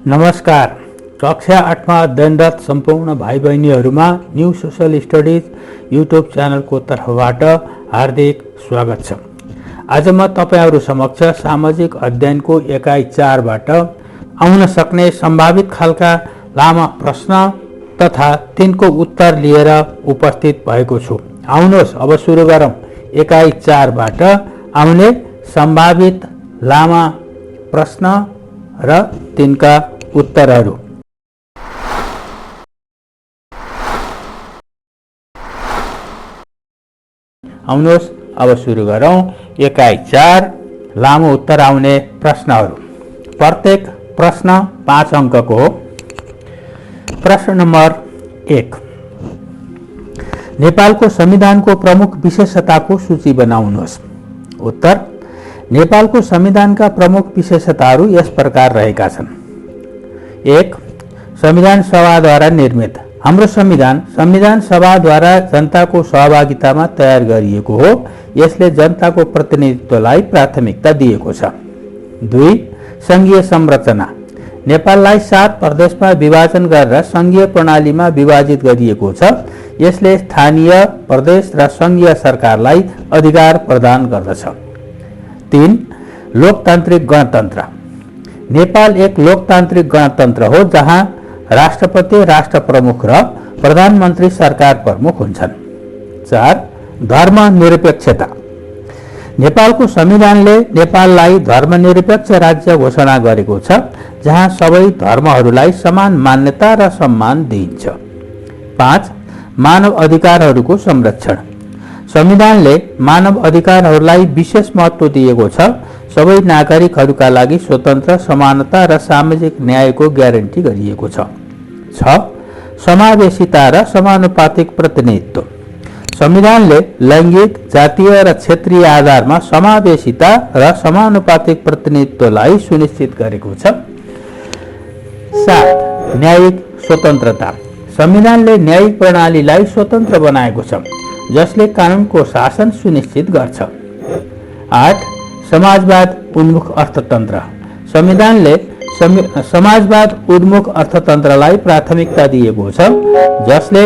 नमस्कार। कक्षा 8 मा अध्ययनरत सम्पूर्ण भाइ बहिनीहरुमा न्यू सोशल स्टडिज युट्युब च्यानलको तर्फबाट हार्दिक स्वागत छ। आज म तपाईहरु समक्ष सामाजिक अध्ययनको एकाइ 4 बाट आउन सक्ने सम्भावित खालका लामा प्रश्न तथा तिनको उत्तर लिएर उपस्थित भएको छु। आउनुहोस् अब सुरु गरौँ एकाइ 4 बाट आउने सम्भावित लामा प्रश्न र तिनका उत्तरहरू। आउनुहोस् अब सुरु गरौँ एकाइ 4 लामो उत्तर आउने प्रश्नहरू। प्रत्येक प्रश्न 5 अङ्कको हो। प्रश्न नम्बर 1, नेपालको संविधानको प्रमुख विशेषताको सूची बनाउनुहोस्। उत्तर, नेपालको संविधानका प्रमुख विशेषताहरू यस प्रकार रहेका छन्। 1, संविधान सभाद्वारा निर्मित। हाम्रो संविधान सभाद्वारा जनताको सहभागितामा तयार गरिएको हो। यसले जनताको प्रतिनिधित्वलाई प्राथमिकता दिएको छ। 2, संघीय संरचना। नेपाललाई 7 प्रदेशमा विभाजन गरेर संघीय प्रणालीमा विभाजित गरिएको छ। यसले स्थानीय, प्रदेश र संघीय सरकारलाई अधिकार प्रदान गर्दछ। 3, लोकतान्त्रिक गणतन्त्र। नेपाल एक लोकतान्त्रिक गणतन्त्र हो जहाँ राष्ट्रपति, राष्ट्र प्रमुख र प्रधानमन्त्री सरकार प्रमुख हुन्छन्। 4, धर्मनिरपेक्षता। नेपालको संविधानले नेपाललाई धर्मनिरपेक्ष राज्य घोषणा गरेको छ जहाँ सबै धर्महरूलाई समान मान्यता र सम्मान दिइन्छ। 5, मानव अधिकारहरूको संरक्षण। संविधानले मानव अधिकारहरूलाई विशेष महत्त्व दिएको छ। सबै नागरिकहरूका लागि स्वतन्त्र, समानता र सामाजिक न्यायको ग्यारेन्टी गरिएको छ। 6, समावेशिता र समानुपातिक प्रतिनिधित्व। संविधानले लैङ्गिक, जातीय र क्षेत्रीय आधारमा समावेशिता र समानुपातिक प्रतिनिधित्वलाई सुनिश्चित गरेको छ। 7, न्यायिक स्वतन्त्रता। संविधानले न्यायिक प्रणालीलाई स्वतन्त्र बनाएको छ जसले कानुनको शासन सुनिश्चित गर्छ। 8, समाजवाद उन्मुख अर्थतन्त्र। संविधानले समाजवाद उन्मुख अर्थतन्त्रलाई प्राथमिकता दिएको छ जसले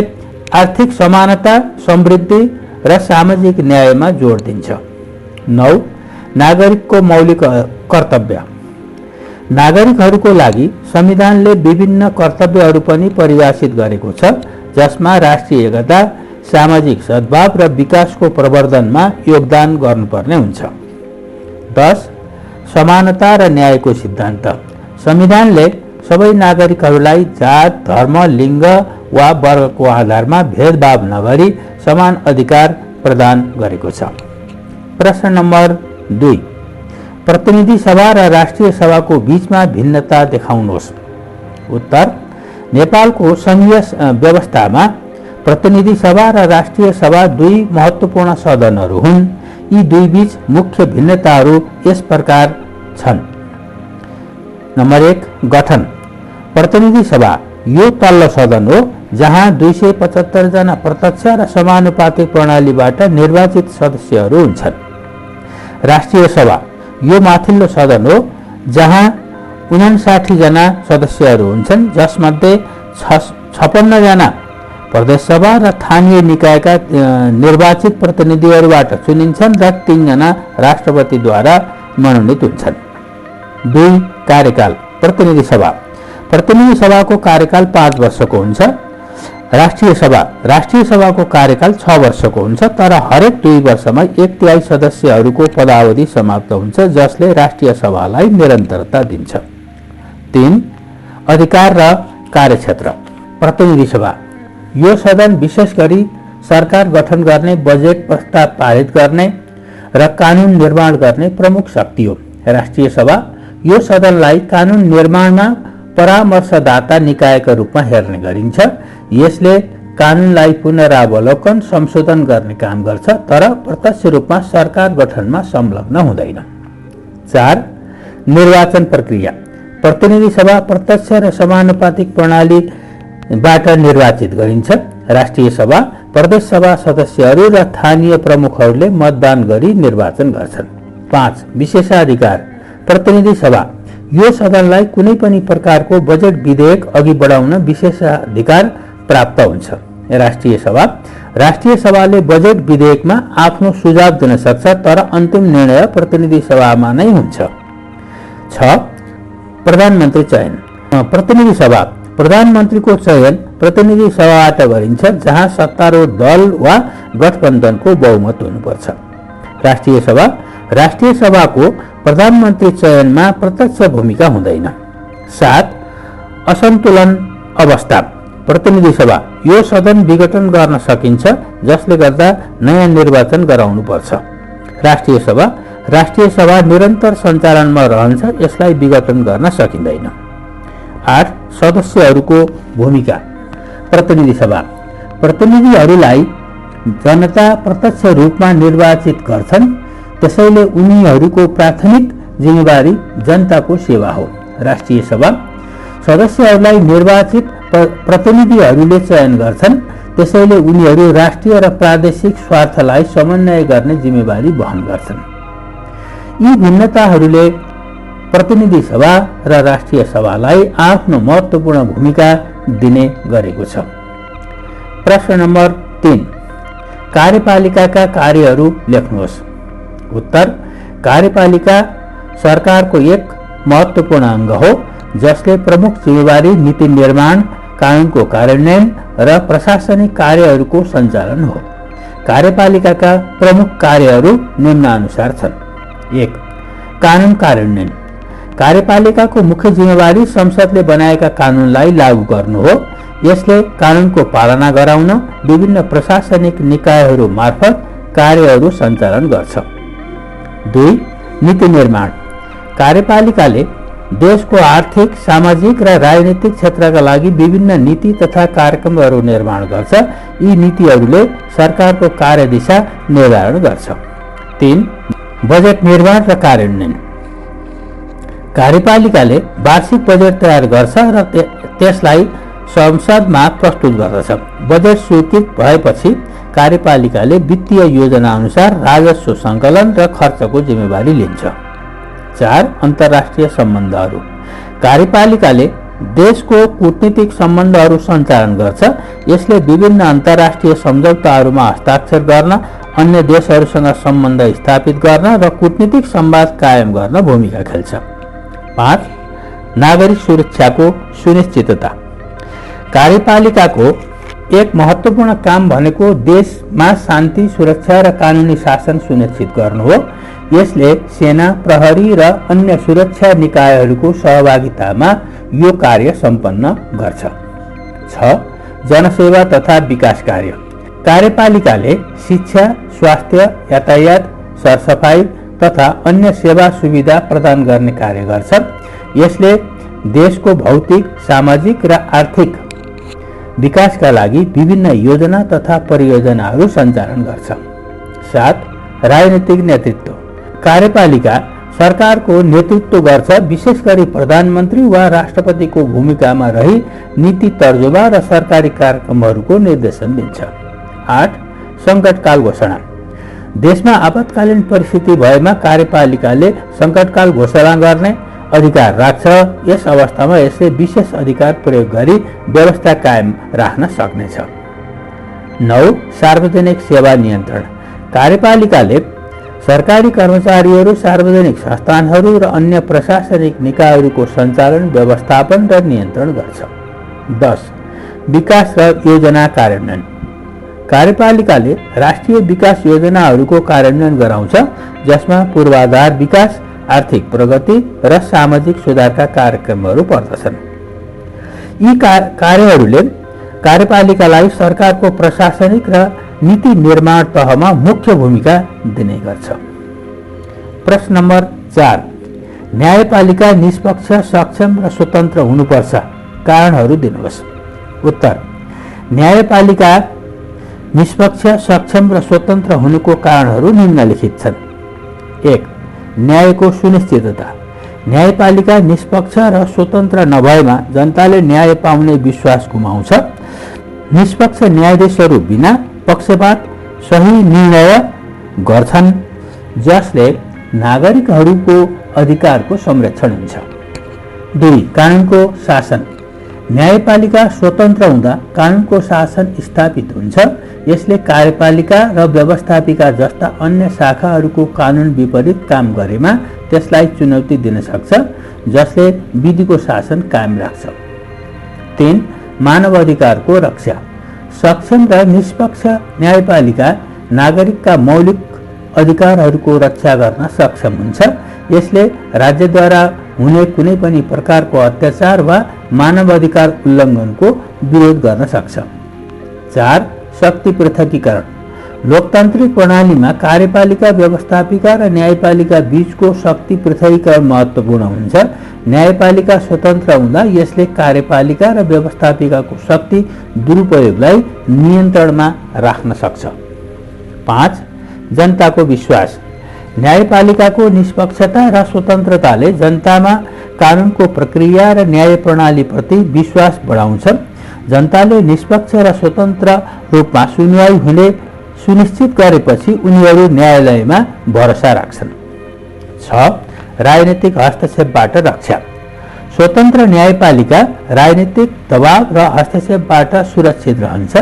आर्थिक समानता, समृद्धि र सामाजिक न्यायमा जोड दिन्छ। 9, नागरिकको मौलिक कर्तव्य। नागरिकहरूको लागि संविधानले विभिन्न कर्तव्यहरू पनि परिभाषित गरेको छ जसमा राष्ट्रिय एकता, सामाजिक सद्भाव र विकासको प्रवर्धनमा योगदान गर्नुपर्ने हुन्छ। 10, समानता र न्यायको सिद्धान्त। संविधानले सबै नागरिकहरूलाई जात, धर्म, लिङ्ग वा वर्गको आधारमा भेदभाव नगरी समान अधिकार प्रदान गरेको छ। प्रश्न नम्बर 2, प्रतिनिधि सभा र राष्ट्रिय सभाको बीचमा भिन्नता देखाउनुहोस्। उत्तर, नेपालको संघीय व्यवस्थामा प्रतिनिधि सभा र राष्ट्रिय सभा दुई महत्त्वपूर्ण सदनहरू हुन्। यी दुई बीच मुख्य भिन्नताहरू यस प्रकार छन्। नम्बर 1, गठन। प्रतिनिधि सभा यो तल्लो सदन हो जहाँ 275 जना प्रत्यक्ष र समानुपातिक प्रणालीबाट निर्वाचित सदस्यहरू हुन्छन्। राष्ट्रिय सभा यो माथिल्लो सदन हो जहाँ 59 जना सदस्यहरू हुन्छन् जसमध्ये 56 जना प्रदेश सभा र स्थानीय निकायका निर्वाचित प्रतिनिधिहरूबाट चुनिन्छन् र 3 जना राष्ट्रपतिद्वारा मनोनित हुन्छन्। 2, कार्यकाल। प्रतिनिधि सभाको कार्यकाल 5 वर्षको हुन्छ। राष्ट्रिय सभाको कार्यकाल 6 वर्षको हुन्छ तर हरेक 2 वर्षमा 1/3 सदस्यहरूको पदावधि समाप्त हुन्छ जसले राष्ट्रिय सभालाई निरन्तरता दिन्छ। 3, अधिकार र कार्यक्षेत्र। प्रतिनिधि सभा यो सदन विशेष गरी सरकार गठन गर्ने, बजेट प्रस्ताव पारित गर्ने र कानुन निर्माण गर्ने प्रमुख शक्ति हो। राष्ट्रिय सभा यो सदनलाई कानुन निर्माणमा परामर्शदाता निकायका रूपमा हेर्ने गरिन्छ। यसले कानुनलाई पुनरावलोकन, संशोधन गर्ने काम गर्छ तर प्रत्यक्ष रूपमा सरकार गठनमा संलग्न हुँदैन। 4, निर्वाचन प्रक्रिया। प्रतिनिधि सभा प्रत्यक्ष र समानुपातिक प्रणालीबाट निर्वाचित गरिन्छ। राष्ट्रिय सभा, प्रदेश सभा सदस्यहरू र स्थानीय प्रमुखहरूले मतदान गरी निर्वाचन गर्छन्। 5, विशेषाधिकार। प्रतिनिधि सभा यो सदनलाई कुनै पनि प्रकारको बजेट विधेयक अघि बढाउन विशेषाधिकार प्राप्त हुन्छ। राष्ट्रिय सभाले बजेट विधेयकमा आफ्नो सुझाव दिन सक्छ, तर अन्तिम निर्णय प्रतिनिधि सभामा नै हुन्छ। 6. प्रधानमन्त्री चयन। प्रतिनिधि सभा प्रधानमन्त्रीको चयन प्रतिनिधि सभाबाट गरिन्छ, जहाँ सत्तारूढ दल वा गठबन्धनको बहुमत हुनुपर्छ। राष्ट्रिय सभाको प्रधानमन्त्री चयनमा प्रत्यक्ष भूमिका हुँदैन। 7. असन्तुलन अवस्था। प्रतिनिधि सभा यो सदन विघटन गर्न सकिन्छ, जसले गर्दा नयाँ निर्वाचन गराउनुपर्छ। राष्ट्रिय सभा निरन्तर सञ्चालनमा रहन्छ, यसलाई विघटन गर्न सकिँदैन। 8. सदस्यहरूको भूमिका। प्रतिनिधि सभा प्रतिनिधिहरूलाई जनता प्रत्यक्ष रूपमा निर्वाचित गर्छन्, त्यसैले उनीहरूको प्राथमिक जिम्मेवारी जनताको सेवा हो। राष्ट्रिय सभा सदस्यहरूलाई निर्वाचित प्रतिनिधिहरूले चयन गर्छन्, त्यसैले उनीहरू राष्ट्रिय र प्रादेशिक स्वार्थलाई समन्वय गर्ने जिम्मेवारी वहन गर्छन्। यी भिन्नताहरूले प्रतिनिधि सभा र राष्ट्रिय सभालाई आफ्नो महत्त्वपूर्ण भूमिका दिने गरेको छ। प्रश्न नम्बर 3, कार्यपालिकाका कार्यहरू लेख्नुहोस्। उत्तर: कार्यपालिका सरकारको एक महत्त्वपूर्ण अङ्ग हो, जसले प्रमुख जिम्मेवारी नीति निर्माण, कानुनको कार्यान्वयन र प्रशासनिक कार्यहरूको सञ्चालन हो। कार्यपालिकाका प्रमुख कार्यहरू निम्नानुसार छन्। 1. कानुन कार्यान्वयन। कार्यपालिकाको मुख्य जिम्मेवारी संसदले बनाएका कानुनलाई लागू गर्नु हो। यसले कानुनको पालना गराउन विभिन्न प्रशासनिक निकायहरू मार्फत कार्यहरू सञ्चालन गर्छ। 2. नीति निर्माण। कार्यपालिकाले देशको आर्थिक, सामाजिक र राजनीतिक क्षेत्रका लागि विभिन्न नीति तथा कार्यक्रमहरू निर्माण गर्छ। यी नीतिहरूले सरकारको कार्यदिशा निर्धारण गर्छ। 3. बजेट निर्माण र कार्यान्वयन। कार्यपालिकाले वार्षिक बजेट तयार गर्छ र त्यसलाई संसदमा प्रस्तुत गर्दछ। बजेट स्वीकृत भएपछि कार्यपालिकाले वित्तीय योजना अनुसार राजस्व सङ्कलन र खर्चको जिम्मेवारी लिन्छ। 4. अन्तर्राष्ट्रिय सम्बन्धहरू। कार्यपालिकाले देशको कूटनीतिक सम्बन्धहरू सञ्चालन गर्छ। यसले विभिन्न अन्तर्राष्ट्रिय सम्झौताहरूमा हस्ताक्षर गर्न, अन्य देशहरूसँग सम्बन्ध स्थापित गर्न र कूटनीतिक संवाद कायम गर्न भूमिका खेल्छ। 5. नागरिक सुरक्षाको सुनिश्चितता। कार्यपालिकाको एक महत्त्वपूर्ण काम भनेको देशमा शान्ति, सुरक्षा र कानुनी शासन सुनिश्चित गर्नु हो। यसले सेना, प्रहरी र अन्य सुरक्षा निकायहरूको सहभागितामा यो कार्य सम्पन्न गर्छ। 6. जनसेवा तथा विकास कार्य। कार्यपालिकाले शिक्षा, स्वास्थ्य, यातायात, सरसफाई तथा अन्य सेवा सुविधा प्रदान गर्ने कार्य गर्छ। यसले देशको भौतिक, सामाजिक र आर्थिक विकासका लागि विभिन्न योजना तथा परियोजनाहरू सञ्चालन गर्छ। 7. राजनीतिक नेतृत्व। कार्यपालिका सरकारको नेतृत्व गर्छ, विशेष गरी प्रधानमन्त्री वा राष्ट्रपतिको भूमिकामा रही नीति तर्जुमा र सरकारी कार्यक्रमहरूको निर्देशन दिन्छ। 8. सङ्कटकाल घोषणा। देशमा आपतकालीन परिस्थिति भएमा कार्यपालिकाले सङ्कटकाल घोषणा गर्ने अधिकार राख्छ। यस अवस्थामा यसले विशेष अधिकार प्रयोग गरी व्यवस्था कायम राख्न सक्नेछ। 9. सार्वजनिक सेवा नियन्त्रण। कार्यपालिकाले सरकारी कर्मचारीहरू, सार्वजनिक संस्थानहरू र अन्य प्रशासनिक निकायहरूको सञ्चालन, व्यवस्थापन र नियन्त्रण गर्छ। 10. विकास र योजना कार्यान्वयन। कार्यपालिकाले राष्ट्रिय विकास योजनाहरूको कार्यान्वयन गराउँछ, जसमा पूर्वाधार विकास, आर्थिक प्रगति र सामाजिक सुधारका कार्यक्रमहरू पर्दछन्। यी कार्यहरूले कार्यपालिकालाई सरकारको प्रशासनिक र नीति निर्माण तहमा मुख्य भूमिका दिने गर्छ। प्रश्न नम्बर 4, न्यायपालिका निष्पक्ष, सक्षम र स्वतन्त्र हुनुपर्छ, कारणहरू दिनुहोस्। उत्तर: न्यायपालिका निष्पक्ष, सक्षम र स्वतन्त्र हुनुको कारणहरू निम्नलिखित छन्। 1. न्यायको सुनिश्चितता। न्यायपालिका निष्पक्ष र स्वतन्त्र नभएमा जनताले न्याय पाउने विश्वास गुमाउँछ। निष्पक्ष न्यायाधीशहरू बिना पक्षपात सही निर्णय गर्छन्, जसले नागरिकहरूको अधिकारको संरक्षण हुन्छ। 2. कानुनको शासन। न्यायपालिका स्वतन्त्र हुँदा कानुनको शासन स्थापित हुन्छ। यसले कार्यपालिका र व्यवस्थापिका जस्ता अन्य शाखाहरूको कानुन विपरीत काम गरेमा त्यसलाई चुनौती दिन सक्छ, जसले विधिको शासन कायम राख्छ। 3. मानव अधिकारको रक्षा। सक्षम र निष्पक्ष न्यायपालिका नागरिकका मौलिक अधिकारहरूको रक्षा गर्न सक्षम हुन्छ। यसले राज्यद्वारा हुने कुनै पनि प्रकारको अत्याचार वा मानव अधिकार उल्लङ्घनको विरोध गर्न सक्छ। 4. शक्ति पृथकीकरण। लोकतान्त्रिक प्रणालीमा कार्यपालिका, व्यवस्थापिका र न्यायपालिका बीचको शक्ति पृथकीकरण महत्त्वपूर्ण हुन्छ। न्यायपालिका स्वतन्त्र हुँदा यसले कार्यपालिका र व्यवस्थापिकाको शक्ति दुरुपयोगलाई नियन्त्रणमा राख्न सक्छ। 5. जनताको विश्वास। न्यायपालिकाको निष्पक्षता र स्वतन्त्रताले जनतामा कानुनको प्रक्रिया र न्याय प्रणालीप्रति विश्वास बढाउँछ। जनताले निष्पक्ष र स्वतन्त्र रूपमा सुनवाई हुने सुनिश्चित गरेपछि उनीहरू न्यायालयमा भरोसा राख्छन्। 6. राजनीतिक हस्तक्षेपबाट रक्षा। स्वतन्त्र न्यायपालिका राजनीतिक दबाव र हस्तक्षेपबाट सुरक्षित रहन्छ।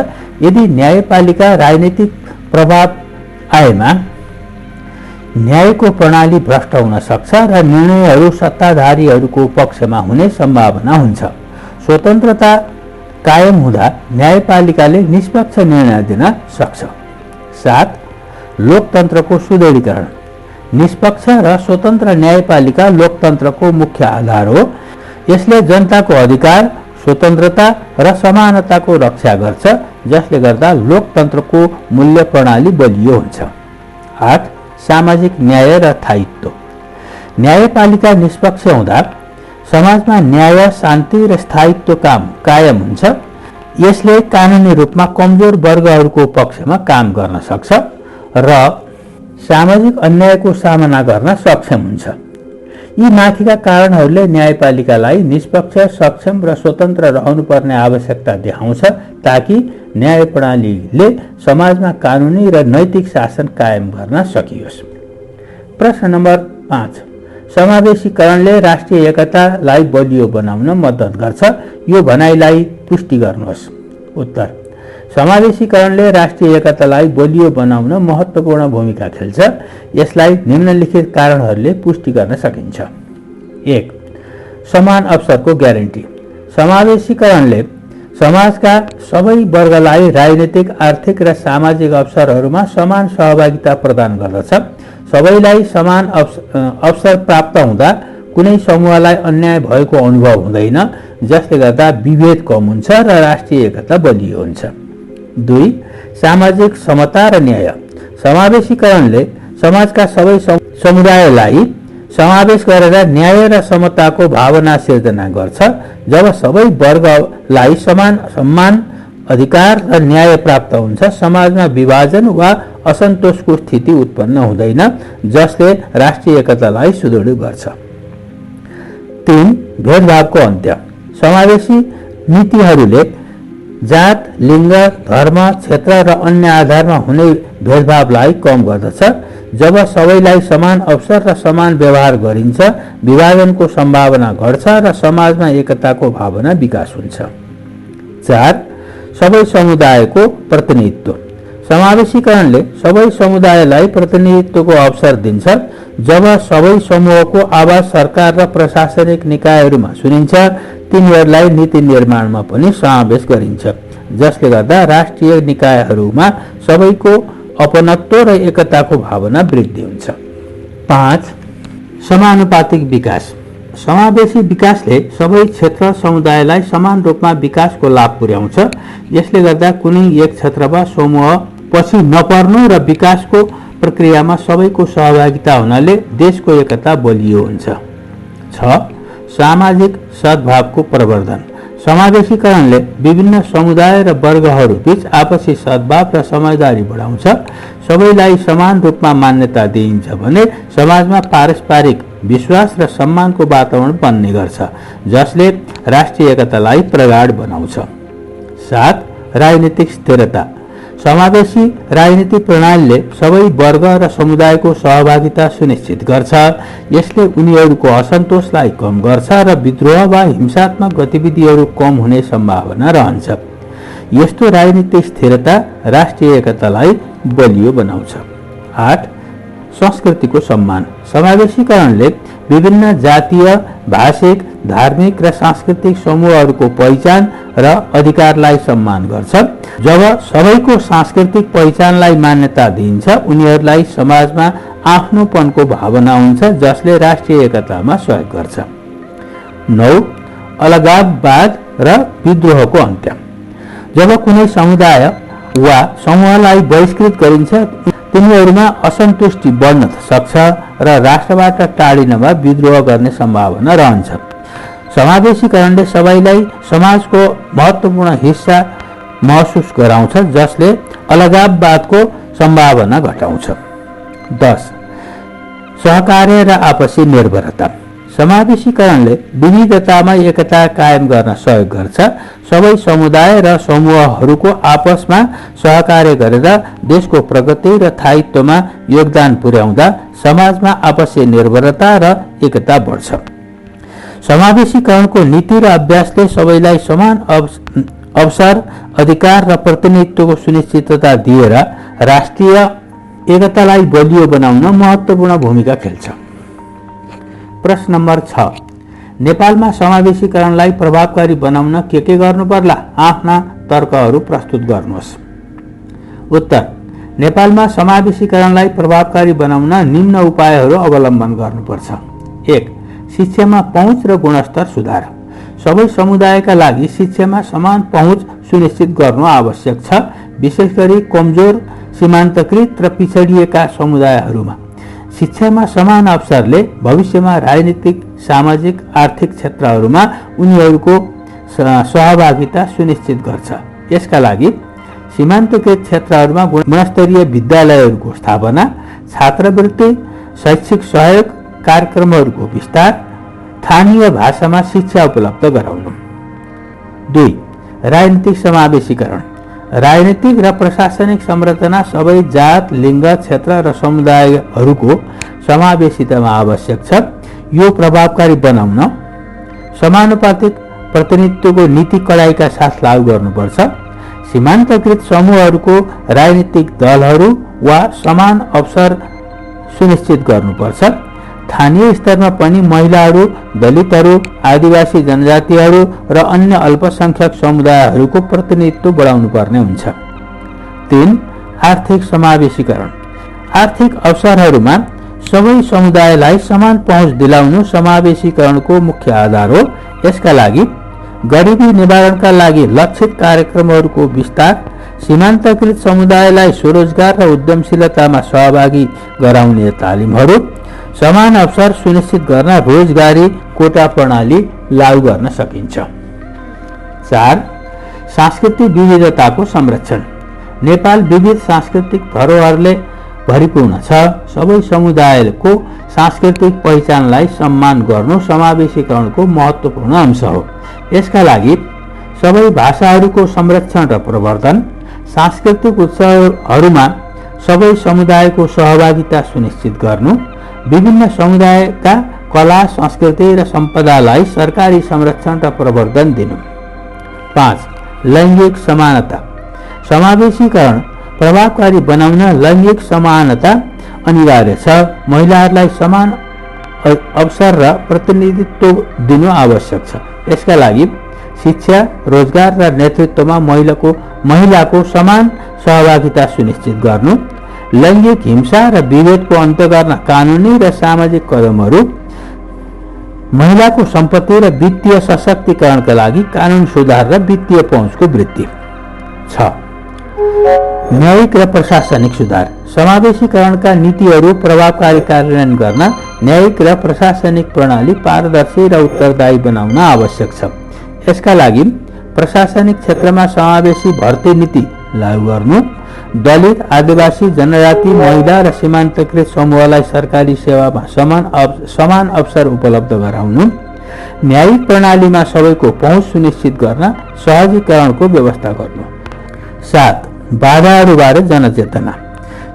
यदि न्यायपालिका राजनीतिक प्रभाव आएमा न्यायको प्रणाली भ्रष्ट हुन सक्छ र निर्णयहरू सत्ताधारीहरूको पक्षमा हुने सम्भावना हुन्छ। स्वतन्त्रता कायम हुँदा न्यायपालिकाले निष्पक्ष निर्णय दिन सक्छ। 7. लोकतन्त्रको सुदृढीकरण। निष्पक्ष र स्वतन्त्र न्यायपालिका लोकतन्त्रको मुख्य आधार हो। यसले जनताको अधिकार, स्वतन्त्रता र समानताको रक्षा गर्छ, जसले गर्दा लोकतन्त्रको मूल्य प्रणाली बलियो हुन्छ। 8. सामाजिक न्याय र स्थायित्व। न्यायपालिका निष्पक्ष हुँदा समाजमा न्याय, शान्ति र स्थायित्व कायम हुन्छ। यसले कानुनी रूपमा कमजोर वर्गहरूको पक्षमा काम गर्न सक्छ र सामाजिक अन्यायको सामना गर्न सक्षम हुन्छ। यी माथिका कारणहरूले न्यायपालिकालाई निष्पक्ष, सक्षम र स्वतन्त्र रहनुपर्ने आवश्यकता देखाउँछ ताकि न्याय प्रणालीले समाजमा कानुनी र नैतिक शासन कायम गर्न सकियोस्। प्रश्न नम्बर 5. समावेशीकरणले राष्ट्रिय एकतालाई बलियो बनाउन मद्दत गर्छ। यो भनाइलाई पुष्टि गर्नुहोस्। उत्तर: समावेशीकरणले राष्ट्रिय एकतालाई बलियो बनाउन महत्त्वपूर्ण भूमिका खेल्छ। यसलाई निम्नलिखित कारणहरूले पुष्टि गर्न सकिन्छ। 1. समान अवसरको ग्यारेन्टी। समावेशीकरणले समाजका सबै वर्गलाई राजनीतिक, आर्थिक र सामाजिक अवसरहरूमा समान सहभागिता प्रदान गर्दछ। सबैलाई समान अवसर प्राप्त हुँदा कुनै समूहलाई अन्याय भएको अनुभव हुँदैन, जसले गर्दा विभेद कम हुन्छ र राष्ट्रिय एकता बलियो हुन्छ। 2. सामाजिक समता र न्याय। समावेशीकरणले समाजका सबै समुदायलाई समावेश गरेर न्याय र समताको भावना सिर्जना गर्छ। जब सबै वर्गलाई समान सम्मान, अधिकार र न्याय प्राप्त हुन्छ, समाजमा विभाजन वा असन्तोषको स्थिति उत्पन्न हुँदैन, जसले राष्ट्रिय एकतालाई सुदृढ गर्छ। 3. भेदभावको अन्त्य। समावेशी नीतिहरूले जात, लिङ्ग, धर्म, क्षेत्र र अन्य आधारमा हुने भेदभावलाई कम गर्दछ। जब सबैलाई समान अवसर र समान व्यवहार गरिन्छ, विभाजनको सम्भावना घट्छ र समाजमा एकताको भावना विकास हुन्छ। 4. सबै समुदायको प्रतिनिधित्व। समावेशीकरणले सबै समुदायलाई प्रतिनिधित्वको अवसर दिन्छ। जब सबै समूहको आवाज सरकार र प्रशासनिक निकायहरूमा सुनिन्छ, तिनीहरूलाई नीति निर्माणमा पनि समावेश गरिन्छ, जसले गर्दा राष्ट्रिय निकायहरूमा सबैको अपनत्व र एकताको भावना वृद्धि हुन्छ। 5. समानुपातिक विकास। समावेशी विकासले सबै क्षेत्र समुदायलाई समान रूपमा विकासको लाभ पुर्याउँछ। यसले गर्दा कुनै एक क्षेत्र वा समूह पछि नपर्नु र विकासको प्रक्रियामा सबैको सहभागिता हुनाले देशको एकता बलियो हुन्छ। 6. सामाजिक सद्भावको प्रवर्धन। समावेशीकरणले विभिन्न समुदाय र वर्गहरू बीच आपसी सद्भाव र समझदारी बढाउँछ। सबैलाई समान रूपमा मान्यता दिइन्छ भने समाजमा पारस्परिक विश्वास र सम्मानको वातावरण बन्ने गर्छ, जसले राष्ट्रिय एकतालाई प्रगाढ बनाउँछ। 7. राजनीतिक स्थिरता। समावेशी राजनीतिक प्रणालीले सबै वर्ग र समुदायको सहभागिता सुनिश्चित गर्छ। यसले उनीहरूको असन्तोषलाई कम गर्छ र विद्रोह वा हिंसात्मक गतिविधिहरू कम हुने सम्भावना रहन्छ। यस्तो राजनीतिक स्थिरता राष्ट्रिय एकतालाई बलियो बनाउँछ। 8 संस्कृतिको सम्मान। समावेशीकरणले विभिन्न जातीय, भाषिक, धार्मिक र सांस्कृतिक समूहहरूको पहिचान र अधिकारलाई सम्मान गर्छ। जब सबैको सांस्कृतिक पहिचानलाई मान्यता दिइन्छ, उनीहरूलाई समाजमा आफ्नोपनको भावना हुन्छ, जसले राष्ट्रिय एकतामा सहयोग गर्छ। 9 अलगाववाद र विद्रोहको अन्त्य। जब कुनै समुदाय वा समूहलाई बहिष्कृत गरिन्छ, तिनीहरूमा असन्तुष्टि बढ्न सक्छ र राष्ट्रबाट टाढिन वा विद्रोह गर्ने सम्भावना रहन्छ। समावेशीकरणले सबैलाई समाजको महत्त्वपूर्ण हिस्सा महसुस गराउँछ, जसले अलगाववादको सम्भावना घटाउँछ। 10 सहकार्य र आपसी निर्भरता। समावेशीकरणले विविधतामा एकता कायम गर्न सहयोग गर्छ। सबै समुदाय र समूहहरूको आपसमा सहकार्य गरेर देशको प्रगति र स्थायित्वमा योगदान पुर्याउँदा समाजमा आपसी निर्भरता र एकता बढ्छ। समावेशीकरणको नीति र अभ्यासले सबैलाई समान अवसर, अधिकार र प्रतिनिधित्वको सुनिश्चितता दिएर राष्ट्रिय एकतालाई बलियो बनाउन महत्त्वपूर्ण भूमिका खेल्छ। प्रश्न नम्बर 6 नेपालमा समावेशीकरणलाई प्रभावकारी बनाउन के गर्नु पर्ला? आफ्ना तर्कहरू प्रस्तुत गर्नुहोस्। उत्तर: नेपालमा समावेशीकरणलाई प्रभावकारी बनाउन निम्न उपायहरू अवलम्बन गर्नुपर्छ। 1 शिक्षामा पहुँच र गुणस्तर सुधार। सबै समुदायका लागि शिक्षामा समान पहुँच सुनिश्चित गर्नु आवश्यक छ, विशेष गरी कमजोर, सीमान्तकृत र पिछडिएका समुदायहरूमा। शिक्षामा समान अवसरले भविष्यमा राजनीतिक, सामाजिक, आर्थिक क्षेत्रहरूमा उनीहरूको सहभागिता सुनिश्चित गर्छ। यसका लागि सीमान्तकृत क्षेत्रहरूमा गुणस्तरीय विद्यालयहरूको स्थापना, छात्रवृत्ति, शैक्षिक सहयोग कार्यक्रमहरूको विस्तार, स्थानीय भाषामा शिक्षा उपलब्ध गराउनु। 2 राजनीतिक समावेशीकरण। राजनीतिक र प्रशासनिक संरचना सबै जात, लिङ्ग, क्षेत्र र समुदायहरूको समावेशितामा आवश्यक छ। यो प्रभावकारी बनाउन समानुपातिक प्रतिनिधित्वको नीति कडाइका साथ लागू गर्नुपर्छ। सीमान्तकृत समूहहरूको राजनीतिक दलहरू वा समान अवसर सुनिश्चित गर्नुपर्छ। स्थानीय स्तरमा पनि महिलाहरू, दलितहरू, आदिवासी जनजातिहरू र अन्य अल्पसंख्यक समुदायहरूको प्रतिनिधित्व बढाउनु पर्ने हुन्छ। 3 आर्थिक समावेशीकरण। आर्थिक अवसरहरूमा सबै समुदायलाई समान पहुँच दिलाउनु समावेशीकरणको मुख्य आधार हो। यसका लागि गरिबी निवारणका लागि लक्षित कार्यक्रमहरूको विस्तार, सीमान्तकृत समुदायलाई स्वरोजगार र उद्यमशीलतामा सहभागी गराउने तालिमहरू, समान अवसर सुनिश्चित गर्न रोजगारी कोटा प्रणाली लागू गर्न सकिन्छ। 4 सांस्कृतिक विविधताको संरक्षण। नेपाल विविध सांस्कृतिक धरोहरले भरिपूर्ण छ। सबै समुदायको सांस्कृतिक पहिचानलाई सम्मान गर्नु समावेशीकरणको महत्त्वपूर्ण अंश हो। यसका लागि सबै भाषाहरूको संरक्षण र प्रवर्धन, सांस्कृतिक उत्सवहरूमा सबै समुदायको सहभागिता सुनिश्चित गर्नु, विभिन्न समुदायका कला, संस्कृति र सम्पदालाई सरकारी संरक्षण र प्रवर्धन दिनु। 5 लैङ्गिक समानता। समावेशीकरण प्रभावकारी बनाउन लैङ्गिक समानता अनिवार्य छ। महिलाहरूलाई समान अवसर र प्रतिनिधित्व दिनु आवश्यक छ। यसका लागि शिक्षा, रोजगार र नेतृत्वमा महिलाको समान सहभागिता सुनिश्चित गर्नु, लैङ्गिक हिंसा र विभेदको अन्त गर्न कानुनी र सामाजिक कदमहरू, महिलाको सम्पत्ति र वित्तीय सशक्तिकरणका लागि कानुन सुधार र वित्तीय पहुँचको वृद्धि। 6 न्यायिक र प्रशासनिक सुधार। समावेशीकरणका नीतिहरू प्रभावकारी कार्यान्वयन गर्न न्यायिक र प्रशासनिक प्रणाली पारदर्शी र उत्तरदायी बनाउन आवश्यक छ। यसका लागि प्रशासनिक क्षेत्रमा समावेशी भर्ती नीति लागू गर्नु, दलित, आदिवासी, जनजाति, महिला र सीमान्तकृत समूहलाई सरकारी सेवामा समान अवसर उपलब्ध गराउनु, न्यायिक प्रणालीमा सबैको पहुँच सुनिश्चित गर्न सहजीकरणको व्यवस्था गर्नु। 7 बाधाहरूबारे जनचेतना,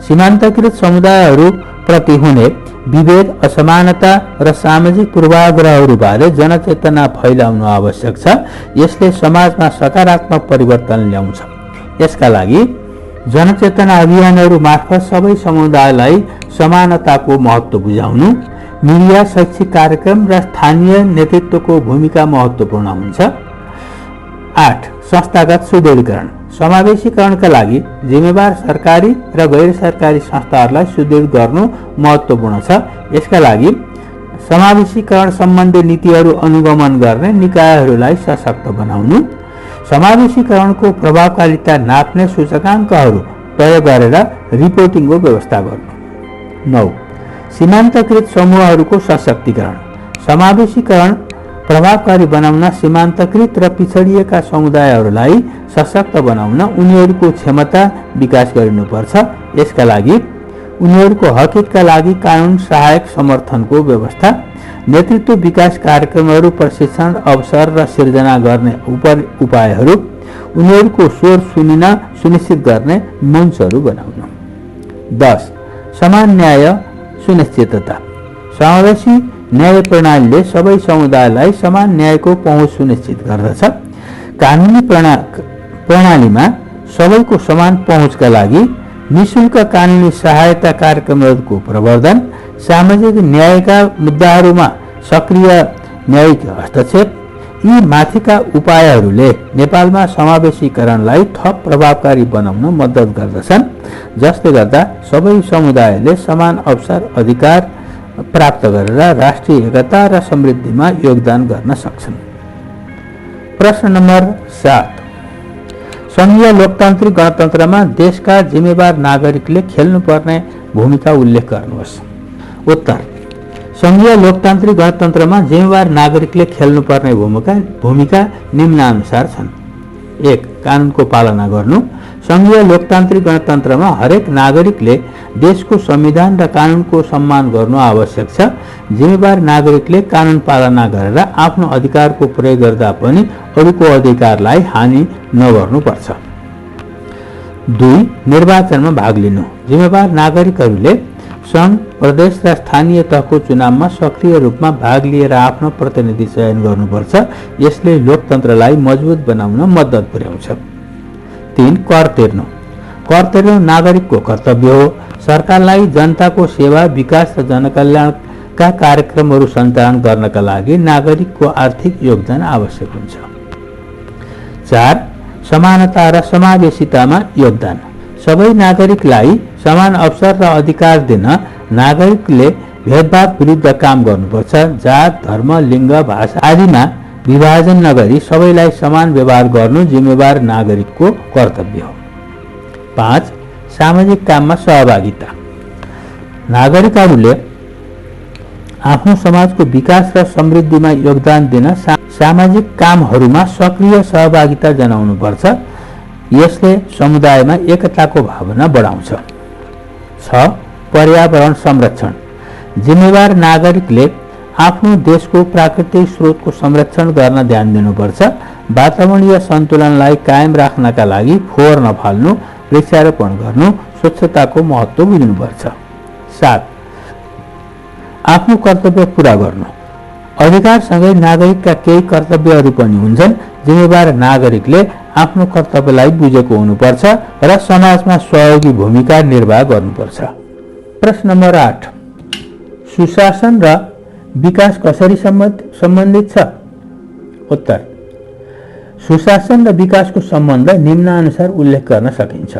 सीमान्तकृत समुदायहरूप्रति हुने विभेद, असमानता र सामाजिक पूर्वाग्रहहरूबारे जनचेतना फैलाउनु आवश्यक छ। यसले समाजमा सकारात्मक परिवर्तन ल्याउँछ। यसका लागि जनचेतना अभियानहरू मार्फत सबै समुदायलाई समानताको महत्त्व बुझाउनु, मिडिया, शैक्षिक कार्यक्रम र स्थानीय नेतृत्वको भूमिका महत्त्वपूर्ण हुन्छ। 8. संस्थागत सुदृढीकरण, समावेशीकरणका लागि जिम्मेवार सरकारी र गैर सरकारी संस्थाहरूलाई सुदृढ गर्नु महत्त्वपूर्ण छ। यसका लागि समावेशीकरण सम्बन्धी नीतिहरू अनुगमन गर्ने निकायहरूलाई सशक्त बनाउनु, समावेशीकरणको प्रभावकारिता नाप्ने सूचकाङ्कहरू तय गरेर रिपोर्टिङको व्यवस्था गर्नु। 9. सीमान्तकृत समूहहरूको सशक्तिकरण, समावेशीकरण प्रभावकारी बनाउन सीमान्तकृत र पिछडिएका समुदायहरूलाई सशक्त बनाउन उनीहरूको क्षमता विकास गरिनुपर्छ। यसका लागि उनीहरूको हकका लागि कानुन सहायक समर्थनको व्यवस्था, नेतृत्व विकास कार्यक्रमहरू, प्रशिक्षण अवसर र सिर्जना गर्ने उपायहरू, उनीहरूको स्वर सुनिन सुनिश्चित गर्ने मञ्चहरू बनाउनु। 10. समान न्याय सुनिश्चितता, समावेशी न्याय प्रणालीले सबै समुदायलाई समान न्यायको पहुँच सुनिश्चित गर्दछ। कानुनी प्रणालीमा सबैको समान पहुँचका लागि निःशुल्क कानुनी सहायता कार्यक्रमहरूको प्रवर्धन, सामाजिक न्यायका मुद्दाहरूमा सक्रिय न्यायिक हस्तक्षेप, यी माथिका उपायहरूले नेपालमा समावेशीकरणलाई थप प्रभावकारी बनाउन मद्दत गर्दछन्, जसले गर्दा सबै समुदायले समान अवसर, अधिकार प्राप्त गरेर राष्ट्रिय एकता र समृद्धिमा योगदान गर्न सक्छन्। प्रश्न नम्बर 7. संघीय लोकतान्त्रिक गणतन्त्रमा देशका जिम्मेवार नागरिकले खेल्नुपर्ने भूमिका उल्लेख गर्नुहोस्। उत्तर: संघीय लोकतान्त्रिक गणतन्त्रमा जिम्मेवार नागरिकले खेल्नुपर्ने भूमिका निम्नानुसार छन्। 1. कानुनको पालना गर्नु। संघीय लोकतान्त्रिक गणतन्त्रमा हरेक नागरिकले देशको संविधान र कानुनको सम्मान गर्नु आवश्यक छ। जिम्मेवार नागरिकले कानुन पालना गरेर आफ्नो अधिकारको प्रयोग गर्दा पनि अरूको अधिकारलाई हानि नगर्नुपर्छ। 2. निर्वाचनमा भाग लिनु। जिम्मेवार नागरिकहरूले सङ्घ, प्रदेश र स्थानीय तहको चुनावमा सक्रिय रूपमा भाग लिएर आफ्नो प्रतिनिधि चयन गर्नुपर्छ। यसले लोकतन्त्रलाई मजबुत बनाउन मद्दत पुर्याउँछ। 3. कर तिर्नु। कर तिर्नु नागरिकको कर्तव्य हो। सरकारलाई जनताको सेवा, विकास र जनकल्याणका कार्यक्रमहरू सञ्चालन गर्नका लागि नागरिकको आर्थिक योगदान आवश्यक हुन्छ। 4. समानता र समावेशितामा योगदान। सबै नागरिकलाई समान अवसर र अधिकार दिन नागरिकले भेदभाव विरुद्ध काम गर्नुपर्छ। जात, धर्म, लिङ्ग, भाषा आदिमा विभाजन नगरी सबैलाई समान व्यवहार गर्नु जिम्मेवार नागरिकको कर्तव्य हो। 5. सामाजिक काममा सहभागिता। नागरिकहरूले आफ्नो समाजको विकास र समृद्धिमा योगदान दिन सामाजिक कामहरूमा सक्रिय सहभागिता जनाउनुपर्छ। यसले समुदायमा एकताको भावना बढाउँछ। 6. पर्यावरण संरक्षण। जिम्मेवार नागरिकले आफ्नो देशको प्राकृतिक स्रोतको संरक्षण गर्न ध्यान दिनुपर्छ। वातावरणीय सन्तुलनलाई कायम राख्नका लागि फोहोर नफाल्नु, वृक्षारोपण गर्नु, स्वच्छताको महत्त्व बुझ्नुपर्छ। 7. आफ्नो कर्तव्य पूरा गर्नु। अधिकारसँगै नागरिकका केही कर्तव्यहरू पनि हुन्छन्। जिम्मेवार नागरिकले आफ्नो कर्तव्यलाई बुझेको हुनुपर्छ र समाजमा सहयोगी भूमिका निर्वाह गर्नुपर्छ। प्रश्न नम्बर 8. सुशासन र विकास कसरी सम्बन्धित छ? उत्तर: सुशासन र विकासको सम्बन्ध निम्नानुसार उल्लेख गर्न सकिन्छ।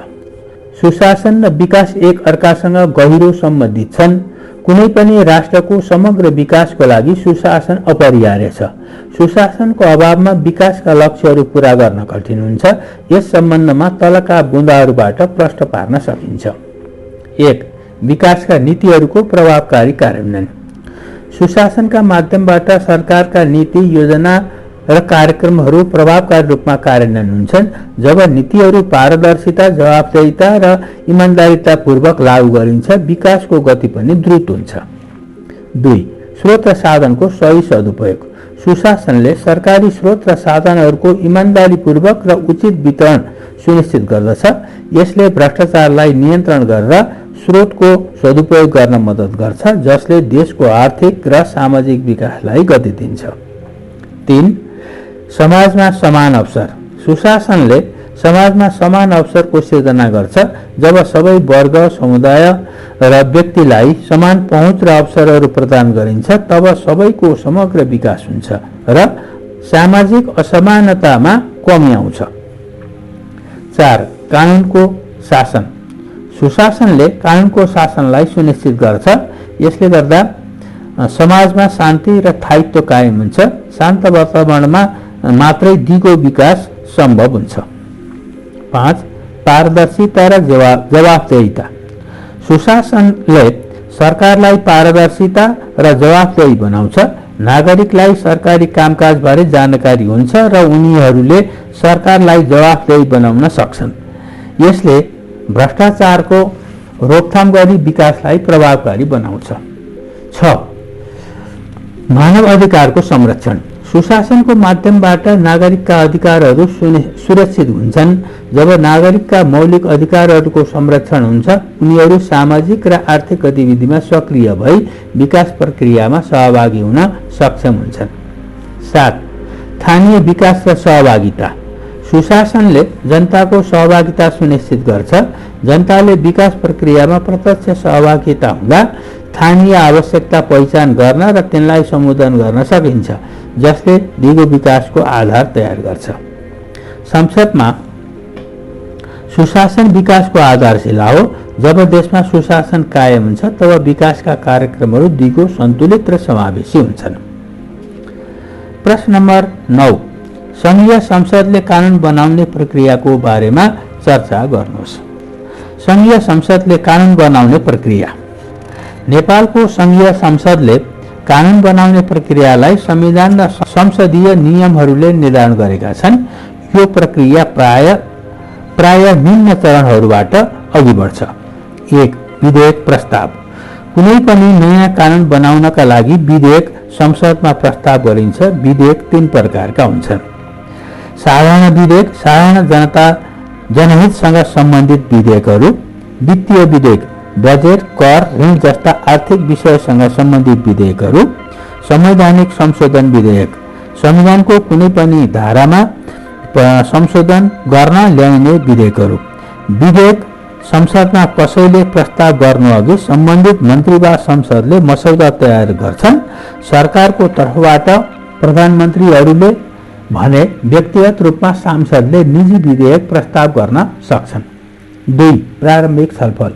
सुशासन र विकास एक अर्कासँग गहिरो सम्बन्धित छन्। कुनै पनि राष्ट्रको समग्र विकासको लागि सुशासन अपरिहार्य छ। सुशासनको अभावमा विकासका लक्ष्यहरू पूरा गर्न कठिन हुन्छ। यस सम्बन्धमा तलका बुँदाहरूबाट प्रश्न पार्न सकिन्छ। 1. विकासका नीतिहरूको प्रभावकारी कार्यान्वयन। सुशासनका माध्यमबाट सरकारका नीति, योजना र कार्यक्रमहरू प्रभावकारी रूपमा कार्यान्वयन हुन्छन्। जब नीतिहरू पारदर्शिता, जवाफदेहिता र इमान्दारितापूर्वक लागू गरिन्छ, विकासको गति पनि द्रुत हुन्छ। 2. स्रोत र साधनको सही सदुपयोग। सुशासनले सरकारी स्रोत र साधनहरूको इमान्दारीपूर्वक र उचित वितरण सुनिश्चित गर्दछ। यसले भ्रष्टाचारलाई नियन्त्रण गरेर स्रोतको सदुपयोग गर्न मद्दत गर्छ, जसले देशको आर्थिक र सामाजिक विकासलाई गति दिन्छ। 3. समाजमा समान अवसर। सुशासनले समाजमा समान अवसरको सिर्जना गर्छ। जब सबै वर्ग, समुदाय र व्यक्तिलाई समान पहुँच र अवसरहरू प्रदान गरिन्छ, तब सबैको समग्र विकास हुन्छ र सामाजिक असमानतामा कमी आउँछ। 4. कानुनको शासन। सुशासनले कानुनको शासनलाई सुनिश्चित गर्छ। यसले गर्दा समाजमा शान्ति र स्थायित्व कायम हुन्छ। शान्त वातावरणमा मात्रै दिगो विकास सम्भव हुन्छ। 5. पारदर्शिता र जवाफदेहिता। सुशासनले सरकारलाई पारदर्शिता र जवाफदेही बनाउँछ। नागरिकलाई सरकारी कामकाजबारे जानकारी हुन्छ र उनीहरूले सरकारलाई जवाफदेही बनाउन सक्छन्। यसले भ्रष्टाचारको रोकथाम गरी विकासलाई प्रभावकारी बनाउँछ। 6. मानव अधिकारको संरक्षण। सुशासनको माध्यमबाट नागरिकका अधिकारहरू सुरक्षित हुन्छन्। जब नागरिकका मौलिक अधिकारहरूको संरक्षण हुन्छ, उनीहरू सामाजिक र आर्थिक गतिविधिमा सक्रिय भई विकास प्रक्रियामा सहभागी हुन सक्षम हुन्छन्। 7. स्थानीय विकास र सहभागिता। सुशासनले जनताको सहभागिता सुनिश्चित गर्छ। जनताले विकास प्रक्रियामा प्रत्यक्ष सहभागिता हुँदा स्थानीय आवश्यकता पहिचान गर्न र तिनलाई सम्बोधन गर्न सकिन्छ, जसले दिगो विकासको आधार तयार गर्छ। संक्षेपमा, सुशासन विकासको आधारशिला हो। जब देशमा सुशासन कायम हुन्छ, तब विकासका कार्यक्रमहरू दिगो, सन्तुलित र समावेशी हुन्छन्। प्रश्न नम्बर 9. संघीय संसदले कानुन बनाउने प्रक्रियाको बारेमा चर्चा गर्नुहोस्। संघीय संसदले कानुन बनाउने प्रक्रिया। नेपालको संघीय संसदले कानुन बनाउने प्रक्रियालाई संविधान र संसदीय नियमहरूले निर्धारण गरेका छन्। यो प्रक्रिया प्राय निम्न चरणहरूबाट अघि बढ्छ। 1. विधेयक प्रस्ताव। कुनै पनि नयाँ कानुन बनाउनका लागि विधेयक संसदमा प्रस्ताव गरिन्छ। विधेयक 3 प्रकारका हुन्छन्। साधारण विधेयक, साधारण जनहितसँग सम्बन्धित विधेयकहरू। वित्तीय विधेयक, बजेट, कर, ऋण जस्ता आर्थिक विषयसँग सम्बन्धित विधेयकहरू। संवैधानिक संशोधन विधेयक, संविधानको कुनै पनि धारामा संशोधन गर्न ल्याइने विधेयकहरू। विधेयक संसदमा कसैले प्रस्ताव गर्नुअघि सम्बन्धित मन्त्री वा संसदले मसौदा तयार गर्छन्। सरकारको तर्फबाट प्रधानमन्त्रीहरूले भने व्यक्तिगत रूपमा सांसदले निजी विधेयक प्रस्ताव गर्न सक्छन्। 2. प्रारम्भिक छलफल।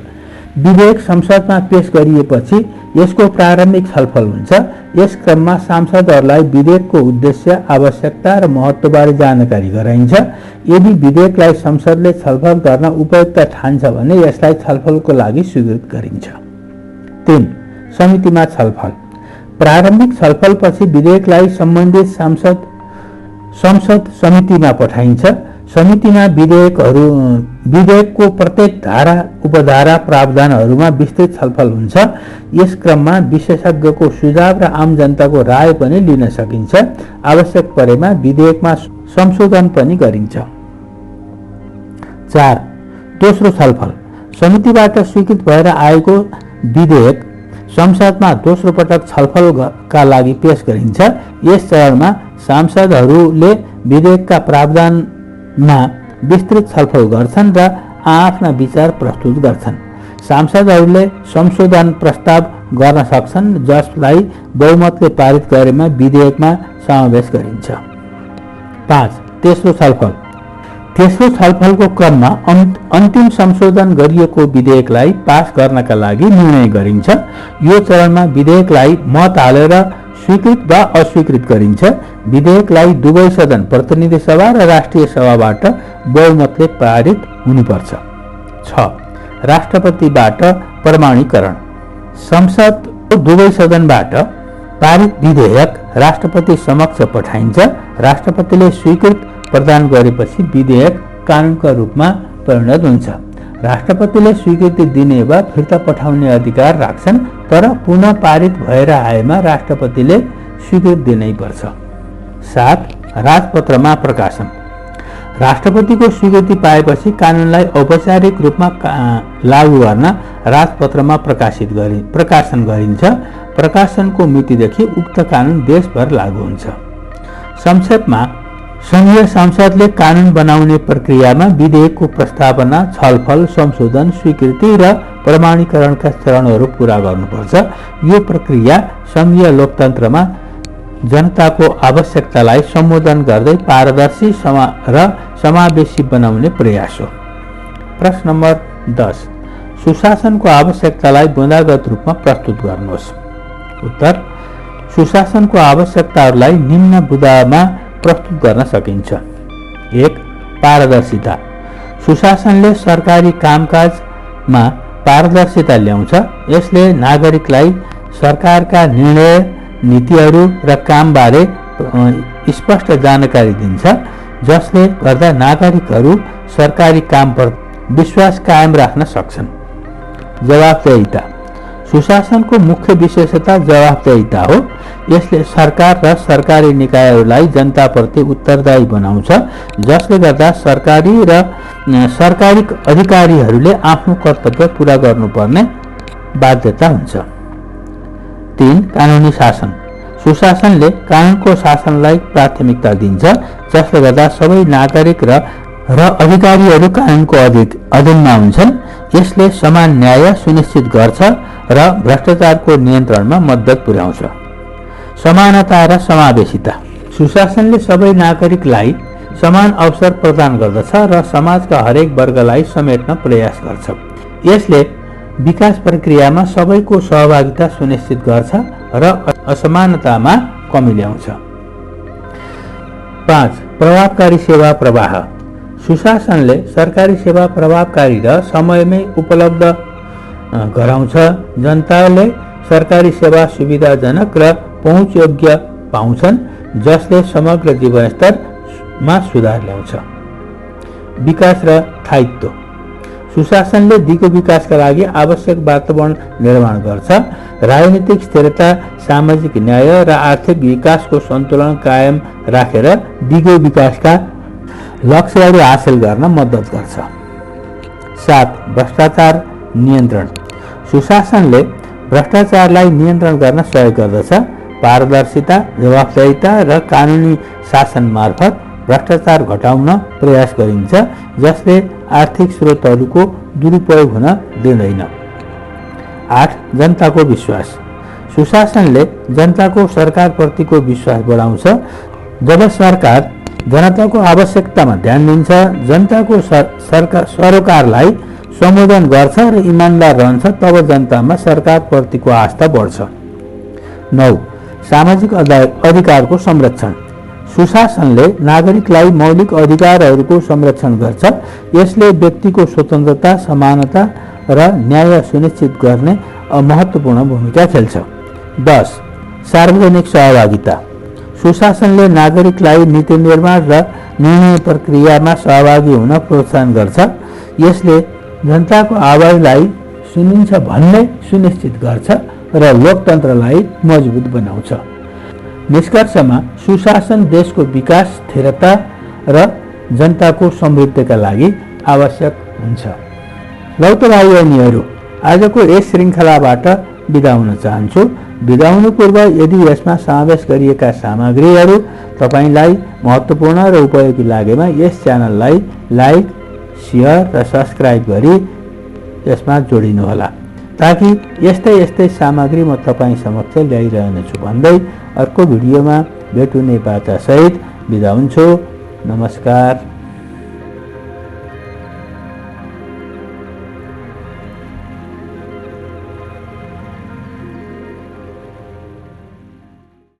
विधेयक संसदमा पेश गरिएपछि यसको प्रारम्भिक छलफल हुन्छ। यस क्रममा सांसदहरूलाई विधेयकको उद्देश्य, आवश्यकता र महत्त्वबारे जानकारी गराइन्छ। यदि विधेयकलाई संसदले छलफल गर्न उपयुक्त ठान्छ भने यसलाई छलफलको लागि स्वीकृत गरिन्छ। 3. समितिमा छलफल। प्रारम्भिक छलफलपछि विधेयकलाई सम्बन्धित संसद समितिमा पठाइन्छ। समितिमा विधेयकको प्रत्येक धारा, उपधारा, प्रावधानहरूमा विस्तृत छलफल हुन्छ। यस क्रममा विशेषज्ञको सुझाव र आम जनताको राय पनि लिन सकिन्छ। आवश्यक परेमा विधेयकमा संशोधन पनि गरिन्छ। 4. दोस्रो छलफल। समितिबाट स्वीकृत भएर आएको विधेयक संसदमा दोस्रो पटक छलफलका लागि पेश गरिन्छ। यस चरणमा सांसदहरूले विधेयकका प्रावधानमा विस्तृत छलफल गर्छन् र आफ्ना विचार प्रस्तुत गर्छन्। सांसदहरूले संशोधन प्रस्ताव गर्न सक्छन्, जसलाई बहुमतले पारित गरेमा विधेयकमा समावेश गरिन्छ। 5. तेस्रो छलफल। तेस्रो छलफलको क्रममा अन्तिम संशोधन गरिएको विधेयकलाई पास गर्नका लागि निर्णय गरिन्छ। यो चरणमा विधेयकलाई मत हालेर स्वीकृत वा अस्वीकृत गरिन्छ। विधेयकलाई दुवै सदन, प्रतिनिधि सभा र राष्ट्रिय सभाबाट बहुमतले पारित हुनुपर्छ। 6. राष्ट्रपतिबाट प्रमाणीकरण। संसदको दुवै सदनबाट पारित विधेयक राष्ट्रपति समक्ष पठाइन्छ। राष्ट्रपतिले स्वीकृत प्रदान गरेपछि विधेयक कानुनका रूपमा परिणत हुन्छ। राष्ट्रपतिले स्वीकृति दिने वा फिर्ता पठाउने अधिकार राख्छन्, तर पुनः पारित भएर आएमा राष्ट्रपतिले स्वीकृति दिनै पर्छ। 7. राजपत्रमा प्रकाशन। राष्ट्रपतिको स्वीकृति पाएपछि कानुनलाई औपचारिक रूपमा लागू गर्न राजपत्रमा प्रकाशन गरिन्छ। प्रकाशनको मितिदेखि उक्त कानुन देशभर लागू हुन्छ। संक्षेपमा, संघीय संसदले कानुन बनाउने प्रक्रियामा विधेयकको प्रस्तावना, छलफल, संशोधन, स्वीकृति र प्रमाणीकरणका चरणहरू पूरा गर्नुपर्छ। यो प्रक्रिया संघीय लोकतन्त्रमा जनताको आवश्यकतालाई सम्बोधन गर्दै पारदर्शी र समावेशी बनाउने प्रयास हो। प्रश्न नम्बर 10, सुशासनको आवश्यकतालाई बुँदागत रूपमा प्रस्तुत गर्नुहोस्। उत्तर, सुशासनको आवश्यकताहरूलाई निम्न बुँदामा प्रस्तुत गर्न सकिन्छ। 1. पारदर्शिता। सुशासनले सरकारी कामकाजमा पारदर्शिता ल्याउँछ। यसले नागरिकलाई सरकारका निर्णय, नीतिहरू र कामबारे स्पष्ट जानकारी दिन्छ, जसले गर्दा नागरिकहरू सरकारी कामप्रति विश्वास कायम राख्न सक्छन्। जवाफदेहिता। सुशासनको मुख्य विशेषता जवाफदेहिता हो। यसले सरकार र सरकारी निकायहरूलाई जनताप्रति उत्तरदायी बनाउँछ, जसले गर्दा सरकारी अधिकारीहरूले आफ्नो कर्तव्य पूरा गर्नुपर्ने बाध्यता हुन्छ। 3. कानुनी शासन। सुशासनले कानुनको शासनलाई प्राथमिकता दिन्छ, जसले गर्दा सबै नागरिक र अधिकारीहरू कानुनको अधीनमा हुन्छन्। यसले समान न्याय सुनिश्चित गर्छ र भ्रष्टाचारको नियन्त्रणमा मद्दत पुर्याउँछ। समानता र समावेशिता। सुशासनले सबै नागरिकलाई समान अवसर प्रदान गर्दछ र समाजका हरेक वर्गलाई समेट्न प्रयास गर्छ। यसले विकास प्रक्रियामा सबैको सहभागिता सुनिश्चित गर्छ र असमानतामा कमी ल्याउँछ। 5. प्रभावकारी सेवा प्रवाह। सुशासनले सरकारी सेवा प्रभावकारी र समयमै उपलब्ध गराउँछ। जनताले सरकारी सेवा सुविधाजनक र पहुँचयोग्य पाउँछन्, जसले समग्र जीवनस्तरमा सुधार ल्याउँछ। विकास र स्थायित्व। सुशासनले दिगो विकासका लागि आवश्यक वातावरण निर्माण गर्छ। राजनीतिक स्थिरता, सामाजिक न्याय र आर्थिक विकासको सन्तुलन कायम राखेर दिगो विकासका लक्ष्यहरू हासिल गर्न मद्दत गर्छ। 7. भ्रष्टाचार नियन्त्रण। सुशासनले भ्रष्टाचारलाई नियन्त्रण गर्न सहयोग गर्दछ। पारदर्शिता, जवाफदेहिता र कानुनी शासन मार्फत भ्रष्टाचार घटाउन प्रयास गरिन्छ, जसले आर्थिक स्रोतहरूको दुरुपयोग हुन दिँदैन। 8. जनताको विश्वास। सुशासनले जनताको सरकारप्रतिको विश्वास बढाउँछ। जब सरकार जनताको आवश्यकतामा ध्यान दिन्छ, जनताको सरोकारलाई सम्बोधन गर्छ र इमान्दार रहन्छ, तब जनतामा सरकारप्रतिको आस्था बढ्छ। 9. सामाजिक अधिकारको संरक्षण। सुशासनले नागरिकलाई मौलिक अधिकारहरूको संरक्षण गर्छ। यसले व्यक्तिको स्वतन्त्रता, समानता र न्याय सुनिश्चित गर्ने महत्त्वपूर्ण भूमिका खेल्छ। 10. सार्वजनिक सहभागिता। सुशासनले नागरिकलाई नीति निर्माण र निर्णय प्रक्रियामा सहभागी हुन प्रोत्साहन गर्छ। यसले जनताको आवाजलाई सुनिन्छ भन्ने सुनिश्चित गर्छ र लोकतन्त्रलाई मजबुत बनाउँछ। निष्कर्षमा, सुशासन देशको विकास, स्थिरता र जनताको समृद्धिका लागि आवश्यक हुन्छ। लौ त भाइ बहिनीहरू, आजको यस श्रृङ्खलाबाट बिदा हुन चाहन्छु। बिदा हुनु पूर्व यदि यसमा समावेश गरिएका सामग्रीहरू तपाईलाई महत्त्वपूर्ण र उपयोगी लागेमा यस च्यानललाई लाइक, शेयर र सब्स्क्राइब गरी यसमा जोडिनुहोला, ताकि यस्तै सामग्री म तपाईँ समक्ष ल्याइरहनेछु भन्दै अर्को भिडियोमा भेट हुने बाचासहित बिदा हुन्छु। नमस्कार।